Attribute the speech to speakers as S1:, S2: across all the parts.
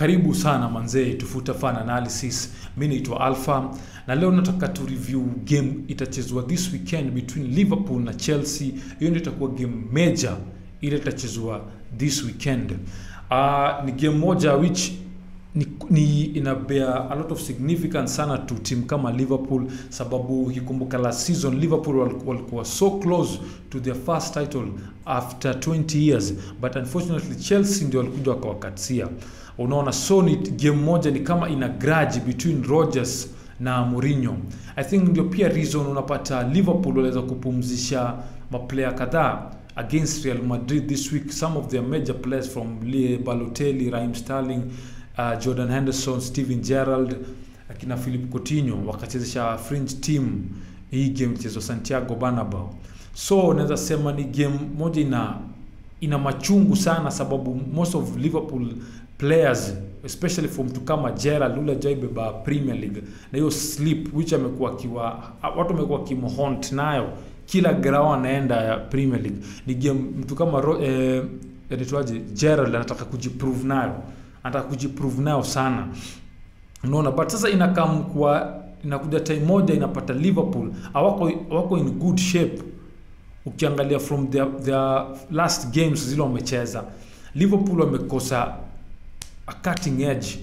S1: Karibu sana manzee, tufuta fan analysis. Mimi naitwa Alpha na leo nataka tu review game itachezwa this weekend between Liverpool na Chelsea. Hiyo ndio itakuwa game major ile itachezwa this weekend. Ni game moja which ni ina bear a lot of significance sana to team kama Liverpool, sababu hikumbuka last season Liverpool walikuwa so close to their first title after 20 years, but unfortunately Chelsea ndio walikuja wakawakatia. Unaona, so ni game moja ni kama ina grudge between Rodgers na Mourinho. I think ndio pia reason unapata Liverpool waweza kupumzisha maplayer kadhaa against Real Madrid this week. Some of their major players from Balotelli, Raheem Sterling, Jordan Henderson, Steven Gerrard, akina Philippe Coutinho wakachezesha fringe team hii game chezo Santiago Bernabeu. So naweza sema ni game moja ina machungu sana, sababu most of Liverpool players, especially from mtu kama Gerrard, Lula Jaibeba Premier League, na hiyo sleep which amekuwa watu wamekuwa kimohunt nayo kila grao anaenda ya Premier League. Ni game mtu kama Gerrard anataka kujiprove nayo, sana. Unaona, but sasa inakuja time moja inapata Liverpool hawako in good shape. Ukiangalia from their last games zile wamecheza, Liverpool wamekosa a cutting edge,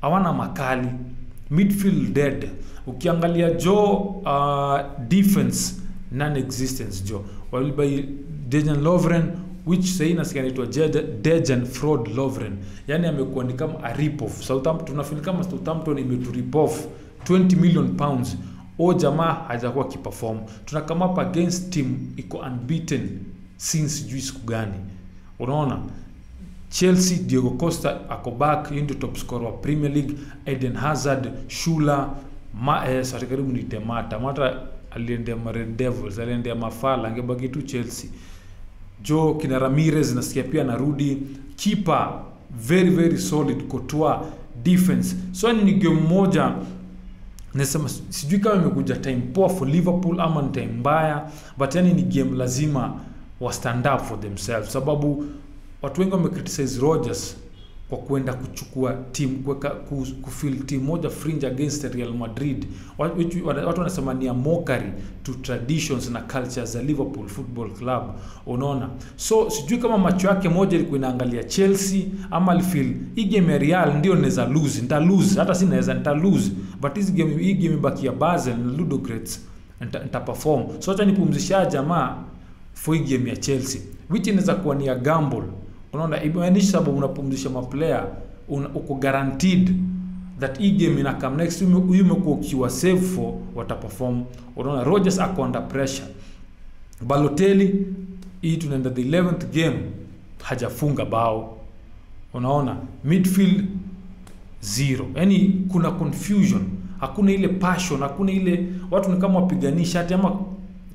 S1: hawana makali, midfield dead. Ukiangalia defense non-existence by Dejan Lovren, which say inasikanaitwa Dejan Fraud Lovren. Yani amekuwa ni kama a rip-off. Southampton tunafeel kama Southampton imetu rip-off 20 million pounds. Jamaa hajakuwa kiperform. Tunakama up against team iko unbeaten since juice kugani. Unaona, Chelsea, Diego Costa ako back, ndio top scorer wa Premier League. Eden Hazard, Shula, karibu ni Mata aliendea Red Devils, aliendea Mafala, angebaki tu Chelsea. Kina Ramirez nasikia pia narudi. Keeper very very solid. Courtois, defense. So ni game moja nasema sijui kama imekuja time poor for Liverpool ama ni time mbaya, but yani ni game lazima wa stand up for themselves, sababu watu wengi wamecriticize Rodgers kwa kwenda kuchukua team kufill team moja fringe against Real Madrid. Watu wanasema ni mockery to traditions na cultures za Liverpool Football Club. Unaona, so sijui kama macho yake moja ilikuwa inaangalia Chelsea ama alifeel hii game ya Real ndio naweza lose, hata si naweza lose, but hii game baki ya Basel na Ludogorets nitaperform. So acha nipumzisha jamaa for hii game ya Chelsea, which inaweza kuwa ni a gamble. Unaona, imaanisha sababu unapumzisha maplayer uko guaranteed that hii game ina come next umekuwa ukiwa safe for wataperform. Unaona, Rodgers ako under pressure. Balotelli hii tunaenda the 11th game hajafunga bao. Unaona, midfield zero. Yani kuna confusion, hakuna ile passion, hakuna ile watu ni kama wapiganisha hata ama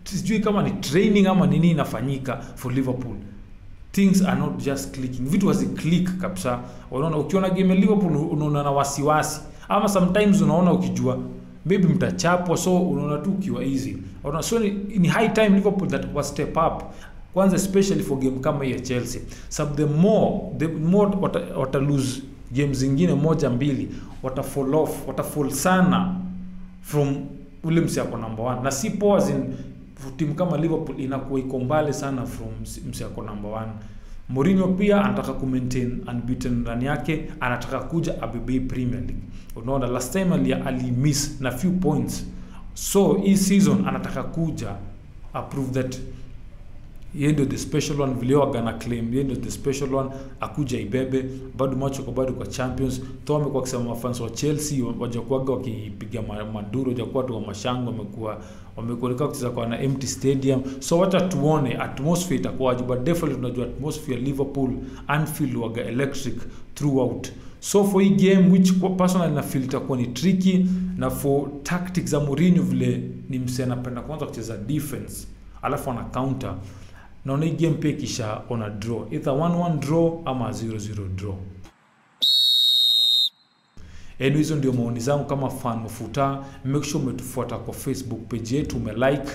S1: sijui kama ni training ama nini inafanyika for Liverpool. Things are not just clicking. Vitu wazi click kabisa. Unaona, ukiona game ya Liverpool unaona na wasiwasi, ama sometimes unaona ukijua maybe mtachapwa, so unaona tu ukiwa easy. Unaona, so ni high time Liverpool that was step up, kwanza especially for game kama ya Chelsea. The more wata lose games zingine moja mbili, wata fall sana from ule msiako number 1, na si pause in team kama Liverpool inakuwa iko mbali sana from msiako number 1. Mourinho pia anataka ku-maintain unbeaten run yake, anataka kuja abebe Premier League. Unaona, last time ali miss na few points, so hii season anataka kuja approve that yeye ndio the special one, vile wagana claim yeye ndio the special one, akuja ibebe. Bado macho kwa champions. Toa amekuwa akisema mafans wa Chelsea wajakuwa wakipiga maduro, wajakuwa tu wa mashango, wamekuwa kucheza kwa na empty stadium. So wacha tuone atmosphere itakuwa, but definitely tunajua atmosphere Liverpool Anfield waga electric throughout. So for hii game which personally na feel itakuwa ni tricky, na for tactics za Mourinho vile ni msena anapenda kwanza kucheza defense alafu ana counter. Naona hii game pia kisha on a draw, either 1-1 draw ama 0-0 draw. Hizo ndio maoni zangu kama fan wa Futa. Make sure umetufuata kwa Facebook page yetu, umelike.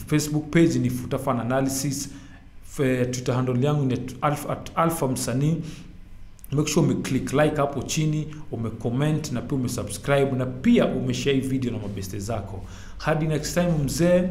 S1: Facebook page ni Futa Fan Analysis. Twitter handle yangu ni @alphamsani. make sure click like hapo chini, comment na pia subscribe na pia share video na mabeste zako. Hadi next time mzee.